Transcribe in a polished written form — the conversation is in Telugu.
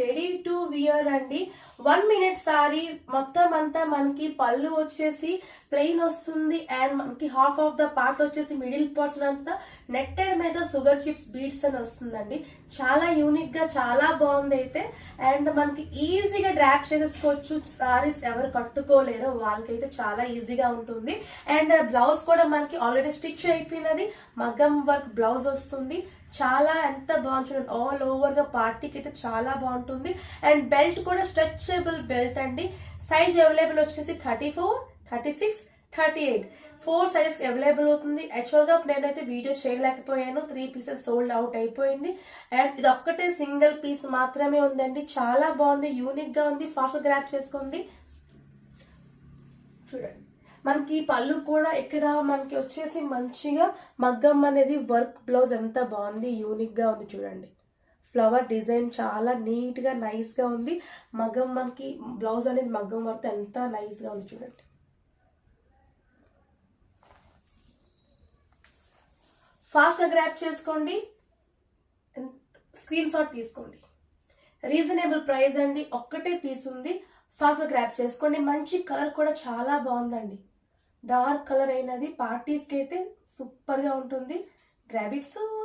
రెడీ టు వియర్ అండి. 1 minute సారీ మొత్తం అంతా మనకి పళ్ళు వచ్చేసి ప్లెయిన్ వస్తుంది అండ్ మనకి హాఫ్ ఆఫ్ ద పార్ట్ వచ్చేసి మిడిల్ పోర్షన్ అంతా నెట్టెడ్ మీద షుగర్ చిప్స్ బీడ్స్ అని వస్తుందండి. చాలా యూనిక్ గా చాలా బాగుంది అయితే. అండ్ మనకి ఈజీగా డ్రాప్ చేసేసుకోవచ్చు. సారీస్ ఎవరు కట్టుకోలేరో వాళ్ళకైతే చాలా ఈజీగా ఉంటుంది. అండ్ బ్లౌజ్ కూడా మనకి ఆల్రెడీ స్టిచ్ అయిపోయినది మగ్గం వర్క్ బ్లౌజ్ వస్తుంది. చాలా ఎంత బాగుంటుంది, ఆల్ ఓవర్ గా పార్టీకి అయితే చాలా బాగుంటుంది. అండ్ బెల్ట్ కూడా స్ట్రెచబుల్ బెల్ట్ అండి. సైజ్ అవైలబుల్ వచ్చేసి 34, 36, 38 4 సైజెస్ అవైలబుల్ అవుతుంది. యాక్చువల్ గా నేనైతే వీడియో చేయలేకపోయాను, 3 pieces సోల్డ్ అవుట్ అయిపోయింది. అండ్ ఇది ఒక్కటే సింగిల్ పీస్ మాత్రమే ఉందండి. చాలా బాగుంది, యూనిక్ గా ఉంది. ఫాస్ట్ గ్రాప్ చేసుకోండి. చూడండి మనకి పళ్ళు కూడా ఇక్కడ మనకి వచ్చేసి మంచిగా మగ్గం అనేది వర్క్ బ్లౌజ్ ఎంత బాగుంది, యూనిక్ గా ఉంది. చూడండి ఫ్లవర్ డిజైన్ చాలా నీట్ గా నైస్ గా ఉంది. మగ్గం మనకి బ్లౌజ్ అనేది మగ్గం వర్క్ ఎంత నైస్ గా ఉంది. చూడండి ఫాస్ట్ గా గ్రాప్ చేసుకోండి, స్క్రీన్ షాట్ తీసుకోండి. రీజనబుల్ ప్రైస్ అండి, ఒక్కటే పీస్ ఉంది. ఫాస్ట్ గా గ్రాప్ చేసుకోండి. మంచి కలర్ కూడా చాలా బాగుందండి. డార్క్ కలర్ అయినది పార్టీస్కి అయితే సూపర్ గా ఉంటుంది. Grab it soon.